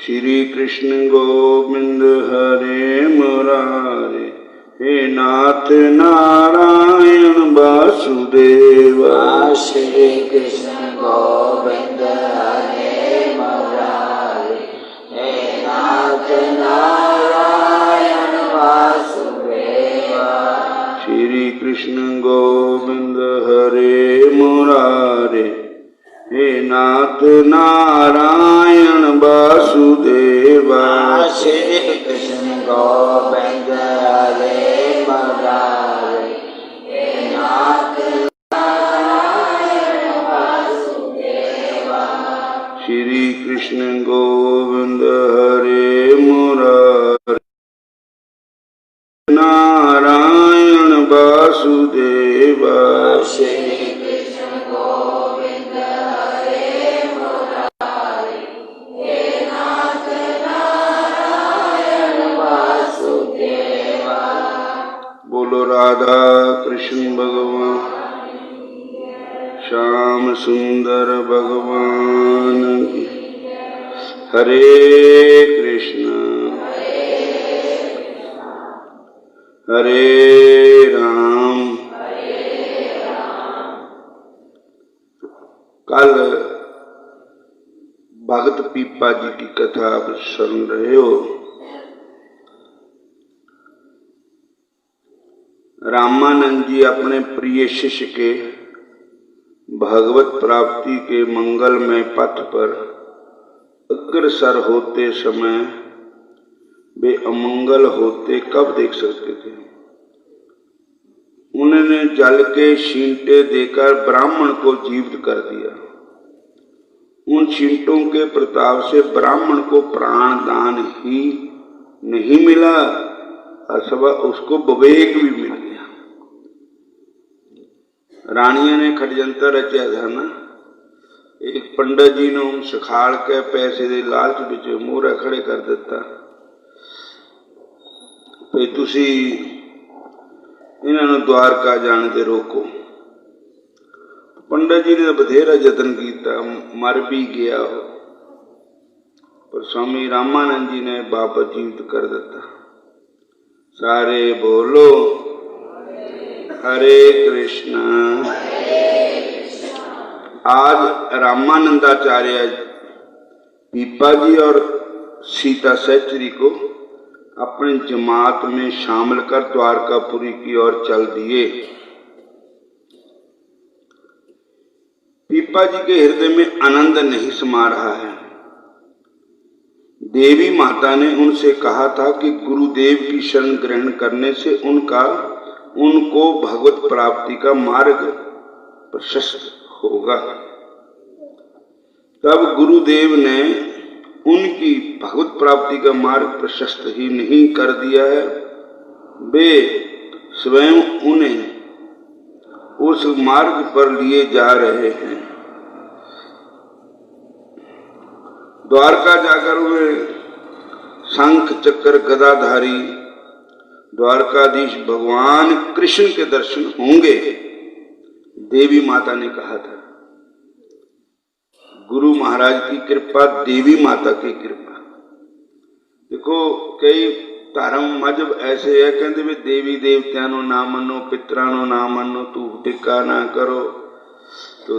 श्री कृष्ण गोविंद हरे मुरारे, हे नाथ नारायण वासुदेवा। श्री कृष्ण गोविंद हरे मुरारे, हे नाथ नारायण वासुदेवा। श्री कृष्ण गोविंद हरे मुरारे, हे नाथ नारायण वासुदेवा। श्री कृष्ण गोविंद हरे मुरारे, हे नाथ नारायण वासुदेवा। श्री कृष्ण गोविंद हरे मुरारे, नारायण वासुदेवा। बोलो राधा कृष्ण भगवान, श्याम सुंदर भगवान की। हरे कृष्ण हरे राम। कल भगत पीपा जी की कथा आप सुन रहे हो। रामानंद जी अपने प्रिय शिष्य के भगवत प्राप्ति के मंगलमय पथ पर अग्रसर होते समय वे अमंगल होते कब देख सकते थे। उन्होंने जल के छींटे देकर ब्राह्मण को जीवित कर दिया। उन छींटों के प्रताप से ब्राह्मण को प्राण दान ही नहीं मिला, अथवा उसको विवेक भी मिल गया। रानिया ने खड़जंतर रचा था ना। एक पंडित जी ने सिखाड़ के पैसे दे लालच विच मोहरा खड़े कर दिता भी तुसी इन्होंने द्वारका जाने से रोको। पंडित जी ने बथेरा यतन किया, मर भी गया हो, पर स्वामी रामानंद जी ने वापस जीवित कर दिता। सारे बोलो हरे कृष्ण। आज रामानंदाचार्य पीपा जी और सीता सहचरी को अपने जमात में शामिल कर द्वारकापुरी की ओर चल दिए। पीपा जी के हृदय में आनंद नहीं समा रहा है। देवी माता ने उनसे कहा था कि गुरुदेव की शरण ग्रहण करने से उनको भगवत प्राप्ति का मार्ग प्रशस्त होगा। तब गुरुदेव ने उनकी भगवत प्राप्ति का मार्ग प्रशस्त ही नहीं कर दिया है, वे स्वयं उन्हें उस मार्ग पर लिए जा रहे हैं। द्वारका जाकर वे शंख चक्र गदाधारी द्वारकाधीश भगवान कृष्ण के दर्शन होंगे, देवी माता ने कहा था। गुरु महाराज की कृपा, देवी माता की कृपा। देखो कई धर्म मजहब ऐसे है, कहते भी देवी देवत्या ना मनो, पितरा ना मनो, तू टिक्का ना करो। तो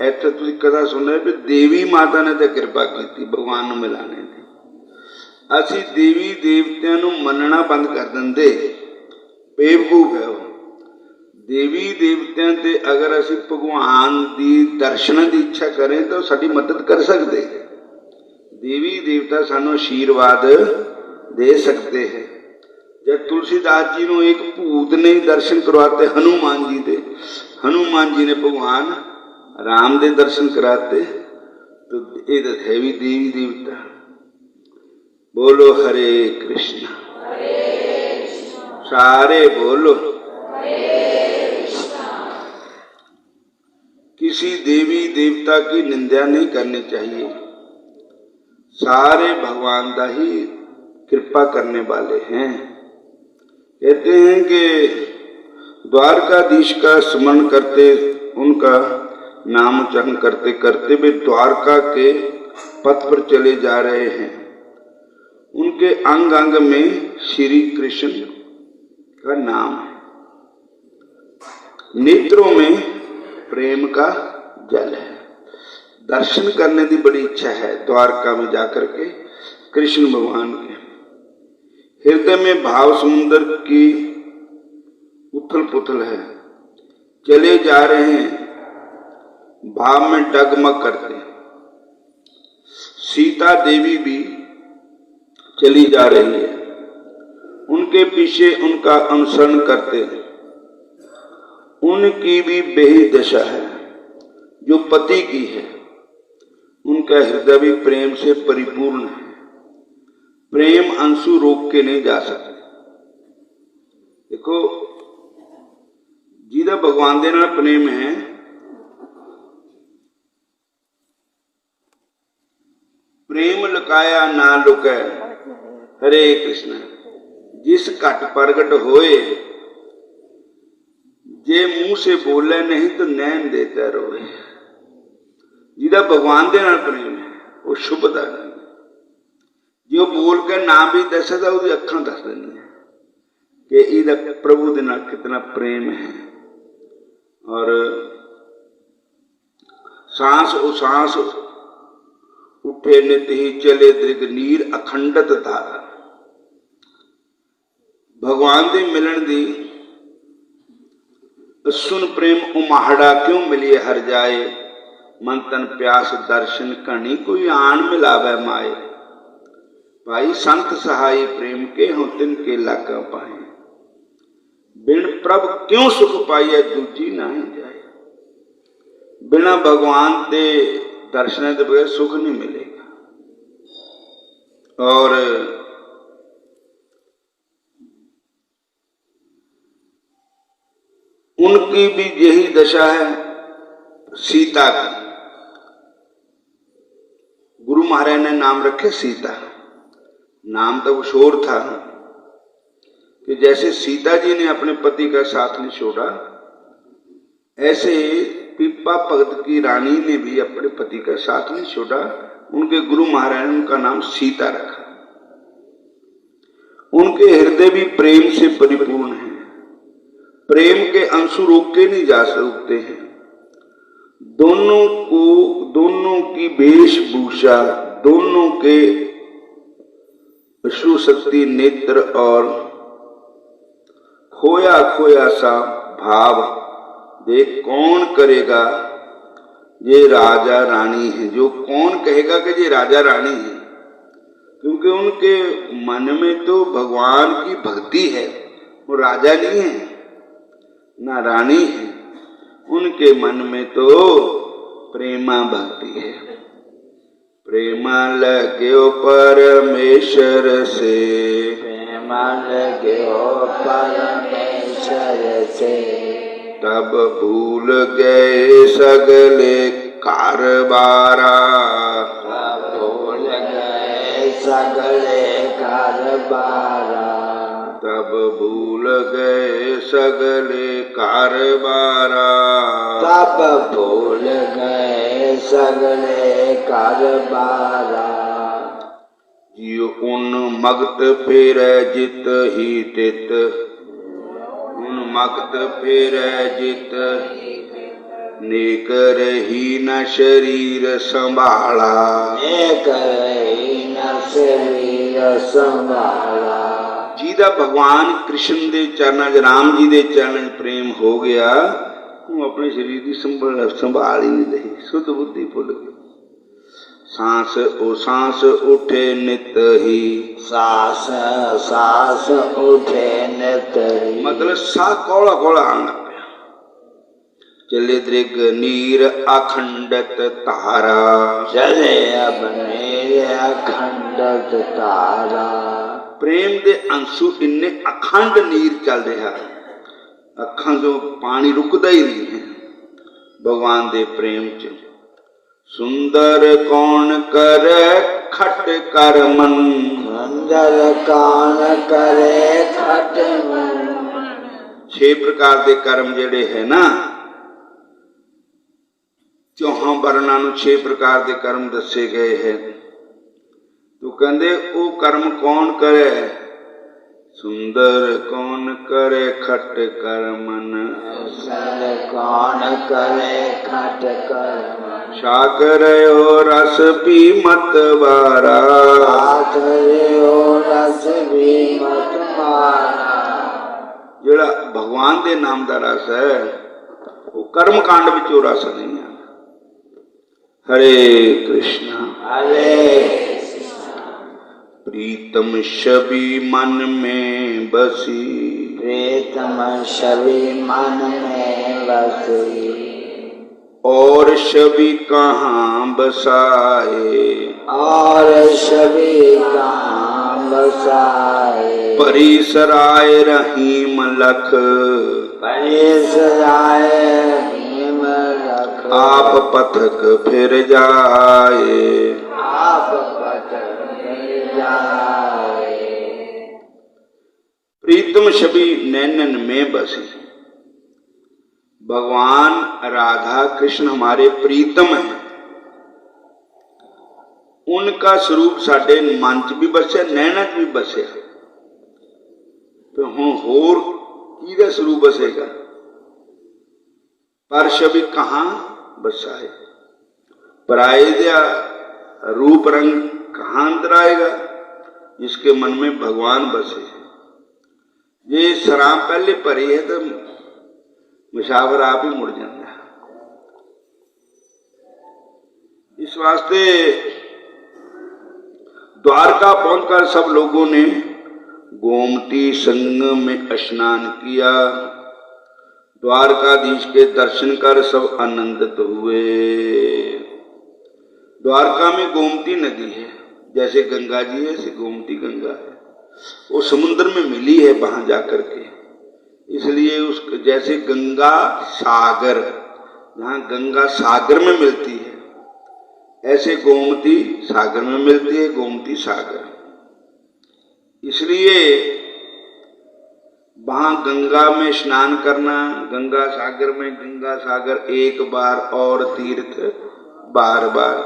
ऐसा तुम कथा सुन रहे भी देवी माता ने तो कृपा की भगवान को मिलाने दी। असी देवी देवत्या मनना बंद कर देंगे, बेवकूफ है वो। देवी देवत्या ते अगर असी भगवान की दर्शन की इच्छा करें तो साड़ी मदद कर सकते। देवी देवता सानू आशीर्वाद दे सकते हैं। जब तुलसीदास जी को एक भूत ने दर्शन करवाते हनुमान जी दे, हनुमान जी ने भगवान राम दे दर्शन कराते, तो ये है भी देवी देवता। बोलो हरे कृष्ण। सारे बोलो किसी देवी देवता की निंदा नहीं करनी चाहिए। सारे भगवान का ही कृपा करने वाले हैं। कहते हैं कि द्वारकाधीश का स्मरण करते, उनका नाम उच्चारण करते करते वे द्वारका के पथ पर चले जा रहे हैं। उनके अंग अंग में श्री कृष्ण का नाम है, नेत्रों में प्रेम का जल है। दर्शन करने की बड़ी इच्छा है द्वारका में जाकर के कृष्ण भगवान के। हृदय में भाव समुद्र की उथल पुथल है, चले जा रहे हैं भाव में डगमग करते। सीता देवी भी चली जा रही है, उनके पीछे उनका अनुसरण करते। उनकी भी वही दशा है जो पति की है, उनका हृदय भी प्रेम से परिपूर्ण है। प्रेम अंशु रोक के नहीं जा सकते। देखो, जिहदा भगवान दे नाल प्रेम है, प्रेम लुकाया ना लुकै, हरे कृष्ण। जिस घट प्रगट होए, जे मुंह से बोले नहीं तो नैन देता रोए। जिहदा भगवान दे नाल प्रेम है वो शुभदा नहीं, जो बोल के ना भी दसदा उसकी अखां दस देंगे कि इहदा प्रभु दे नाल कितना प्रेम है। और सांस ओ सांस उठे नित ही चले दृग नीर अखंडत धारा। भगवान दे मिलन दी सुन प्रेम उमाहड़ा क्यों मिलिए हर जाए। मन तन प्यास दर्शन कणी कोई आन मिलावे माए। भाई संत सहाय प्रेम के हों तिनके लागा पाए। बिन प्रभ क्यों सुख पाइए दूजी नहीं जाए। बिना भगवान के दर्शन के बगैर सुख नहीं मिलेगा। और उनकी भी यही दशा है सीता की। गुरु महाराज ने नाम रखे सीता। नाम तो कुछ और था कि जैसे सीता जी ने अपने पति का साथ नहीं छोड़ा, ऐसे पीपा भगत की रानी ने भी अपने पति का साथ नहीं छोड़ा। उनके गुरु महाराज ने उनका नाम सीता रखा। उनके हृदय भी प्रेम से परिपूर्ण है। प्रेम के अंशु रोक के नहीं जा सकते हैं। दोनों की वेशभूषा, दोनों के सुशक्ति नेत्र और खोया खोया सा भाव देख कौन करेगा ये राजा रानी है। जो कौन कहेगा कि ये राजा रानी है, क्योंकि उनके मन में तो भगवान की भक्ति है। वो राजा नहीं है ना रानी है, उनके मन में तो प्रेमा भक्ति है। प्रेमा लग्यो परमेश्वर से, प्रेमा लग्यो परमेश्वर से। तब भूल गए सगले कारबारा। तब भूल गए सगले कारबारा। तब भूल गए सगले कारबारा। तब भूल गए सगले कारबारा। जियो उन्मगत फिर जित ही तित। उन्मगत फिर जित नेक रही न शरीर संभाला। नेक रही न शरीर संभाला। जिहदा भगवान कृष्ण दे चरणा च, राम जी दे चरणा च प्रेम हो गया, वो अपने शरीर की संभाल ही नहीं रही। शुद्ध बुद्धि भुल गई। सांस ओ सांस उठे नित ही। सांस सांस उठे नित ही। मतलब सा कौड़ा कौड़ा आना पाया। चले दृग नीर अखंडत तारा। चले अब नीर अखंडत तारा। प्रेम दे अंशु इन्ने अखंड नीर चल रहा है। अखां जो पानी रुकदा ही नहीं है भगवान दे प्रेम च। सुंदर कौन करे खट कर मन। सुंदर कौन करे खट मन। 6 प्रकार के कर्म जेड़े है ना, 4 वर्णा 6 प्रकार के कर्म दसे गए हैं। तो कहते वो कर्म कौन करे, सुंदर कौन करे खट कर मन, सुंदर कौन करे खट कर मन, सागर और रस पी मत बारा, रस भी मत मारा। जेड़ा भगवान दे नाम दा रस है वो कर्म कांड विच वो रस नहीं है। हरे कृष्णा प्रीतम छवि मन में बसी, प्रीतम छवि मन में बसी, और छवि कहाँ बसाए, और छवि कहाँ बसाए, परिसराय रहीम लख, परिसराय रहीम लख, आप पथक फिर जाए, आप पथक फिर जाए। प्रीतम छवि नैनन में बसी, भगवान राधा कृष्ण हमारे प्रीतम हैं, उनका स्वरूप साडे मन च भी बसया, नैना च भी बसया, तो हुण होर किहदा स्वरूप बसेगा। पर छवि कहाँ बसाए, पराए दिया रूप रंग कहाँ अंदर आएगा, जिसके मन में भगवान बसे। ये शराब पहले भरी है तो मुसाफिर आप ही मुड़ जाता है। इस वास्ते द्वारका पहुंचकर सब लोगों ने गोमती संगम में स्नान किया, द्वारकाधीश के दर्शन कर सब आनंदित हुए। द्वारका में गोमती नदी है, जैसे गंगा जी है ऐसे गोमती गंगा है, वो समुद्र में मिली है वहां जाकर के, इसलिए उस जैसे गंगा सागर, जहाँ गंगा सागर में मिलती है ऐसे गोमती सागर में मिलती है, गोमती सागर। इसलिए वहां गंगा में स्नान करना, गंगा सागर एक बार और तीर्थ बार बार।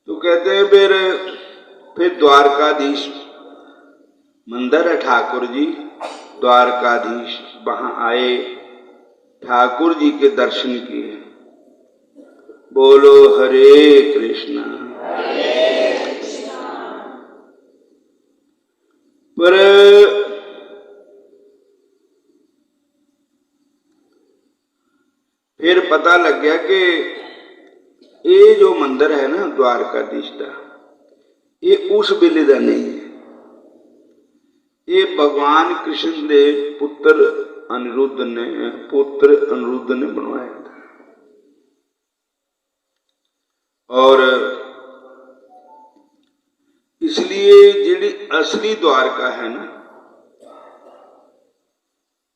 तो कहते हैं फिर द्वारकाधीश मंदिर है ठाकुर जी, द्वारकाधीश वहां आए, ठाकुर जी के दर्शन किए। बोलो हरे कृष्णा। पर फिर पता लग गया कि ये जो मंदिर है ना द्वारकाधीश का, ये उस वेले का नहीं है, ये भगवान कृष्ण के पुत्र अनिरुद्ध ने बनवाया था। और इसलिए जिहड़ी असली द्वारका है ना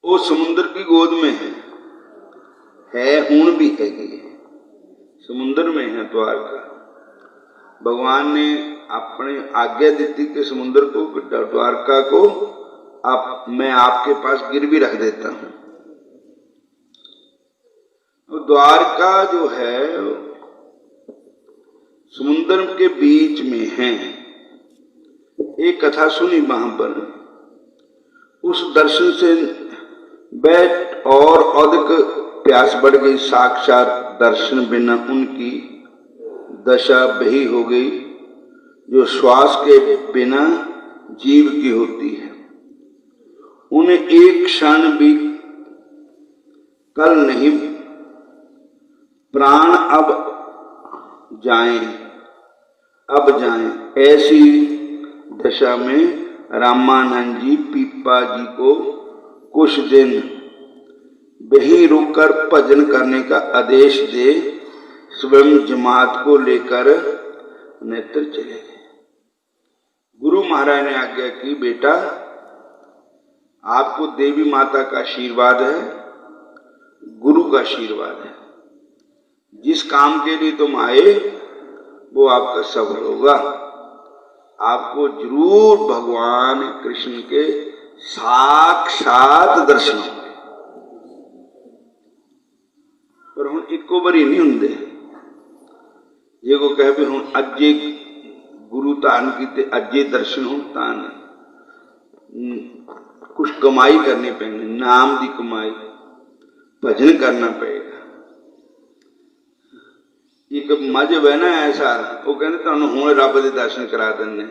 वो समुद्र की गोद में है हुण भी हैगी, समुद्र में है द्वारका। भगवान ने अपने आज्ञा दी कि समुद्र को, द्वारका को मैं आपके पास गिरवी रख देता हूं। द्वारका जो है समुद्र के बीच में है। एक कथा सुनी वहां पर, उस दर्शन से बैठ और अधिक प्यास बढ़ गई, साक्षात दर्शन बिना उनकी दशा बही हो गई, जो श्वास के बिना जीव की होती है। उन्हें एक क्षण भी कल नहीं, प्राण अब जाएं, ऐसी दशा में रामानंद जी पीपा जी को कुछ दिन वहीं रुककर भजन करने का आदेश दे स्वयं जमात को लेकर नेत्र चले गए। गुरु महाराज ने आज्ञा की, बेटा आपको देवी माता का आशीर्वाद है, गुरु का आशीर्वाद है, जिस काम के लिए तुम आए वो आपका सफल होगा, आपको जरूर भगवान कृष्ण के साक्षात दर्शन होंगे। पर हुण इक्को बारी नहीं हुंदे, जे को कहे भी हुण अज्जे गुरु धारण किए, अजे दर्शन हो तान कुछ कमाई करनी पैनी, नाम की कमाई, भजन करना पएगा। एक मजहब है ना ऐसा, वो कहते तुहानू हुण रब दे दर्शन करा देने,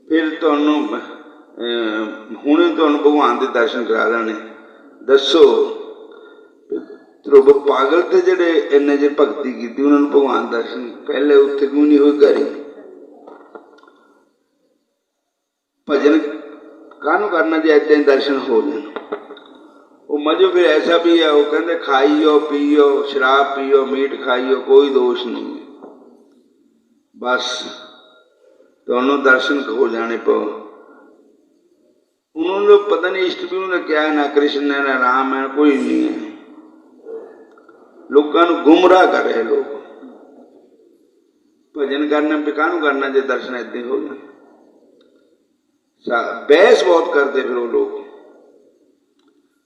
फिर तुहानू हुणे तुहानू भगवान दे दर्शन करा देने। दसो ध्रुव पागल थे जिहड़े इन्ने जे भगती की, उन्होंने भगवान दर्शन पहले उत्थे क्यों नहीं हुई करी? भजन काहनू करना जे ऐसे दर्शन हो जाए? वो मजहब फिर ऐसा भी है, वो कहते खाइयो पीओ शराब पीओ मीट खाइयो कोई दोष नहीं, बस दोनों दर्शन हो जाने पर। उन्होंने पता नहीं इष्ट भी उन्होंने क्या है, ना कृष्ण है ना राम है, कोई नहीं है। लोगों को गुमराह कर रहे लोग। भजन करने पे काहनू करना जे दर्शन ऐसे हो जाए? बहस बहुत करते फिर वो लोग।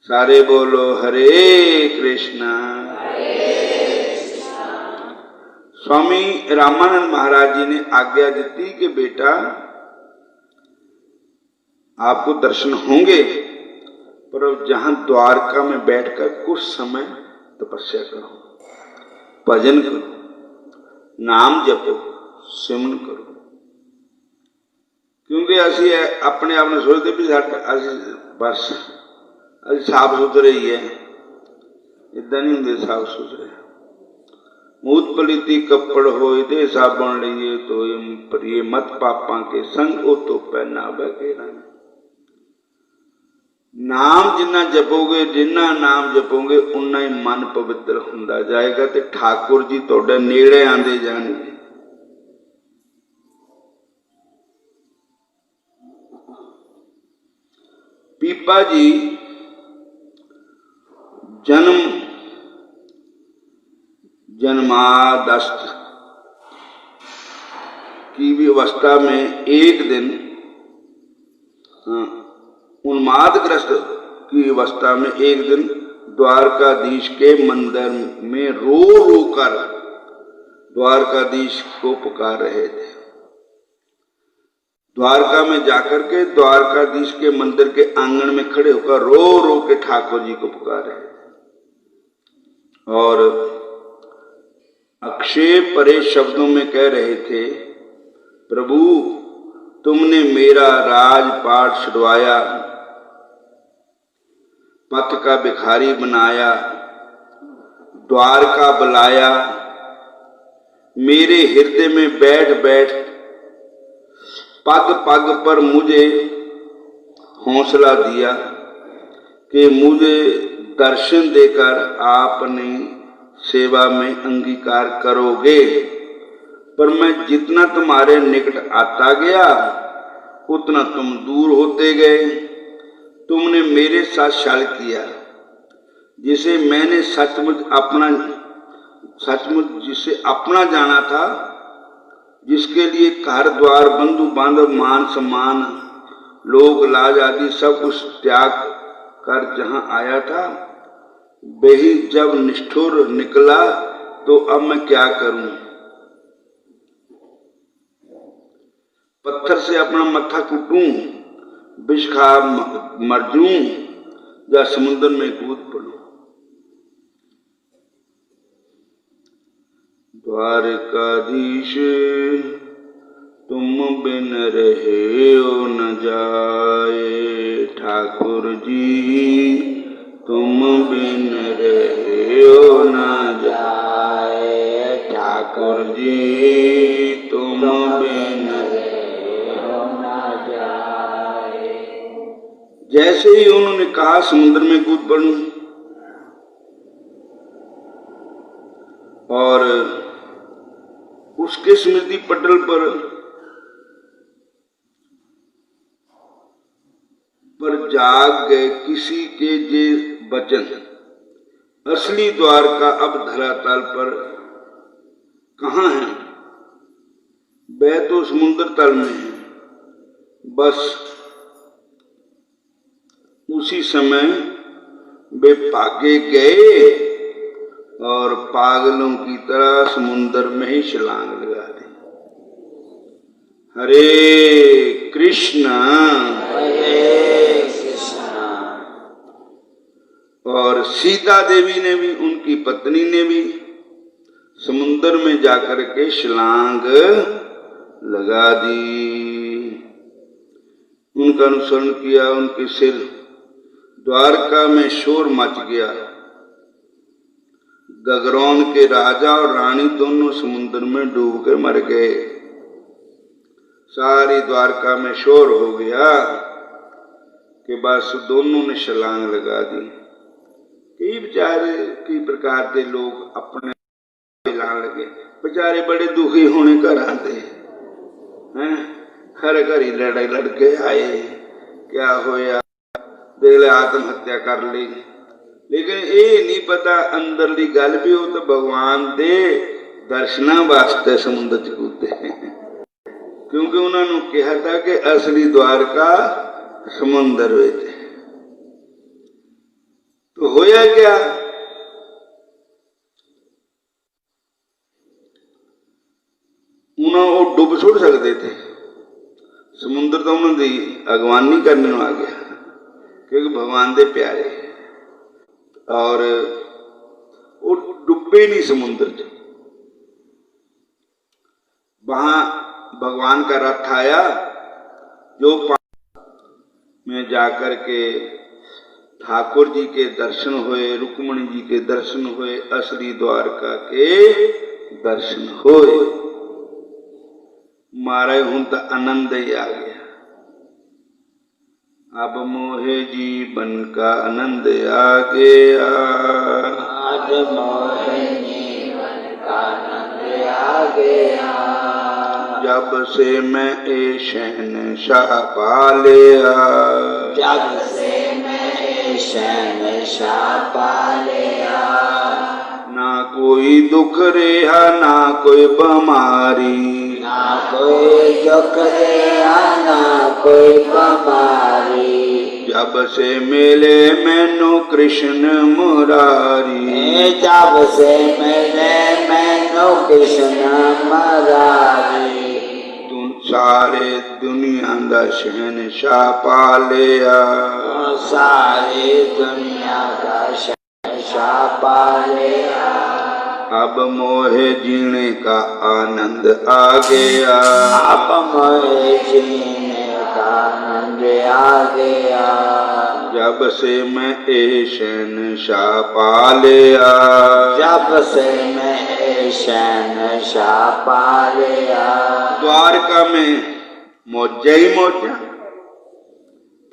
सारे बोलो हरे कृष्णा। स्वामी रामानंद महाराज जी ने आज्ञा दी कि बेटा आपको दर्शन होंगे, पर अब जहां द्वारका में बैठकर कुछ समय तपस्या करो, भजन करो, नाम जपो, सिमरन करो। क्योंकि असी अपने आप ने सोचते भी बस अभी साफ सुथरे ही है, इदा नहीं होंगे साफ सुथरे। मूत पलीती कपड़ होए दे साबण लिए तो परिए मत पापा के संग ओ तो पहना बह रंग। नाम जिन्ना जपोगे, जिन्ना नाम जपोगे उन्ना ही मन पवित्र हुंदा जाएगा ते ठाकुर जी तुहाडे नेड़े आंदे जाणगे। पीपा जी जन्मादस्त की भी अवस्था में एक दिन उन्मादग्रस्त की अवस्था में एक दिन द्वारकाधीश के मंदिर में रो रो कर द्वारकाधीश को पुकार रहे थे। द्वारका में जाकर के द्वारकाधीश के मंदिर के आंगन में खड़े होकर रो रो के ठाकुर जी को पुकार रहे थे और अक्षय परे शब्दों में कह रहे थे, प्रभु तुमने मेरा राजपाट छुड़वाया, पथ का भिखारी बनाया, द्वारका बुलाया, मेरे हृदय में बैठ बैठ पग पग पर मुझे हौसला दिया कि मुझे दर्शन देकर आपने सेवा में अंगीकार करोगे। पर मैं जितना तुम्हारे निकट आता गया उतना तुम दूर होते गए। तुमने मेरे साथ छल किया, जिसे मैंने सचमुच जिसे अपना जाना था, जिसके लिए घर द्वार बंधु बांधव मान सम्मान लोग लाज आदि सब कुछ त्याग कर जहां आया था, वही जब निष्ठुर निकला तो अब मैं क्या करूं? पत्थर से अपना मत्था कूटूं, विष खा मर जाऊं या समुद्र में कूद पड़ूं? द्वारकाधीश तुम बिन रहे हो न जाए, ठाकुर जी तुम बिन रहे हो न जाए, ठाकुर जी तुम बिन रहे हो न जाए। जैसे ही उन्होंने कहा समुद्र में कूद पड़ूं और उसके स्मृति पटल पर जाग गए किसी के जे वचन। असली द्वारका अब धरातल पर कहाँ है? वह तो समुद्र तल में है। बस उसी समय वे भागे गए और पागलों की तरह समुद्र में ही छलांग लगा दी। हरे कृष्ण। और सीता देवी ने भी, उनकी पत्नी ने भी समुद्र में जाकर के छलांग लगा दी। उनका अनुसरण किया, उनके सिर द्वारका में शोर मच गया। गगरौन के राजा और रानी दोनों समुद्र में डूब के मर गए। सारी द्वारका में शोर हो गया कि बस दोनों ने छलांग लगा दी। कई बेचारे कई प्रकार के लोग अपने लान लगे, बेचारे बड़े दुखी होने घर आते हैं, हर घर ही लड़ाई लड़के आए, क्या होया देख ले आत्महत्या कर ली। लेकिन ये नहीं पता अंदरली गल भी हो तो भगवान दे दर्शना वास्ते समुद्र च कूदे, क्योंकि उन्होंने कहा था कि असली द्वारका समुद्र विच। तो होया क्या, उन्होंने वो डुब छुड़ सकते थे, समुद्र तो उन्होंने अगवानी करने आ गया क्योंकि भगवान दे प्यारे, और वो डुबे नहीं समुद्र च। वहां भगवान का रथ आया जो में जाकर के ठाकुर जी के दर्शन हुए, रुक्मणी जी के दर्शन हुए, असली द्वारका के दर्शन हुए। मारे हूं तो आनंद ही आ गया। अब मोहे जीवन का आनंद आ गया, आज मोहे जीवन का आनंद आ गया। जब से मैं ए शहनशाह पा लिया, जब से मैं ए शहनशाह पा लिया। ना कोई दुख रेहा ना कोई बीमारी, ना कोई दुख रेहा ना कोई बीमारी। जब से मिले मैनू कृष्ण मुरारी, जब से मिले मैनू कृष्ण मुरारी। तू सारे दुनिया दा शहनशाह पा लिया, सारी दुनिया का शहनशाह पा लिया। अब मोहे जीने का आनंद आ गया, अब मोहे जीने का आनंद आ गया। जब से मैं ए शहनशाह पा लिया, जब से मैं ए शहनशाह पा लिया। द्वारका में मौजा ही मौजा।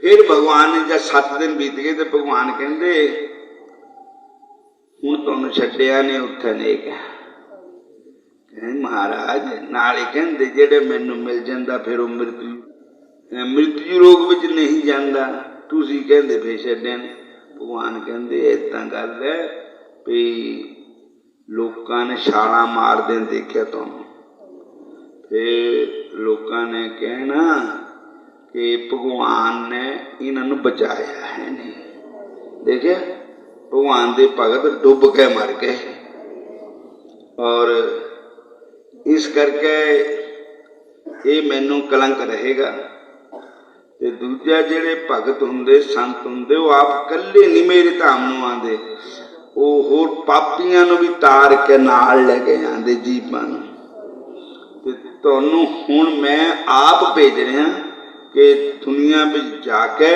फिर भगवान ने जब 7 दिन बीत गए तो भगवान कहते हूँ तुम छड्डिया ने उत्थे नहीं कहा। महाराज नाले कहते जेड़े मैनू मिल जाता फिर वो मृत्यु रोग विच नहीं जाता, तुसी कहते फिर छड्डिया ने। भगवान कहते इदा गल है भी लोगों ने छाला मारदे देखा तुम, फिर लोगों ने कहना कि भगवान ने इन्हों बचाया है नहीं। देखे भगवान दे भगत डुब के मर गए, और इस करके ये मैनू कलंक रहेगा। ते दूजा जेड़े भगत हुंदे संत हुंदे वो आप कल्ले नहीं मेरे धाम नूं आंदे, वो होर पापियां नूं भी तार के नाल लेके आंदे जीवां नूं। ते तुहानूं हुण मैं आप भेज रहा कि दुनिया में जाके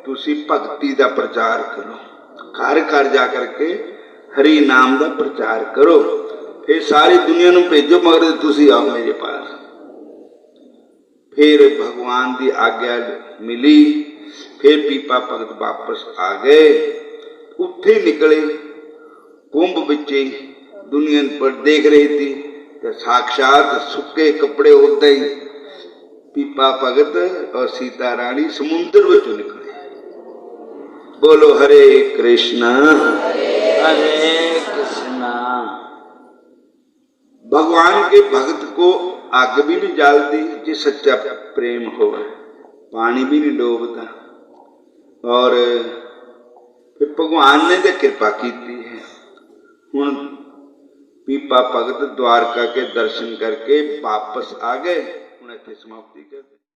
तुसी भगती का प्रचार करो, घर घर जा करके हरि नाम का प्रचार करो। फिर सारी दुनिया नूं भेजो मगर तुसी आओ मेरे पास। फिर भगवान की आज्ञा मिली, फिर पीपा भगत वापस आ गए, उत्थे निकले कुंभ बिचे दुनिया पर देख रही थी तो साक्षात सुके कपड़े उदा ही पीपा भगत और सीता रानी समुद्र विचों निकले। बोलो हरे कृष्णा हरे कृष्णा। भगवान के भक्त को आग भी नहीं जलती जो सच्चा प्रेम हो, पानी भी नहीं डोबता। और फिर भगवान ने तो कृपा की है। हुण पीपा भगत द्वारका के दर्शन करके वापस आ गए। ਇੱਥੇ ਸਮਾਪਤੀ ਕਰਦੇ।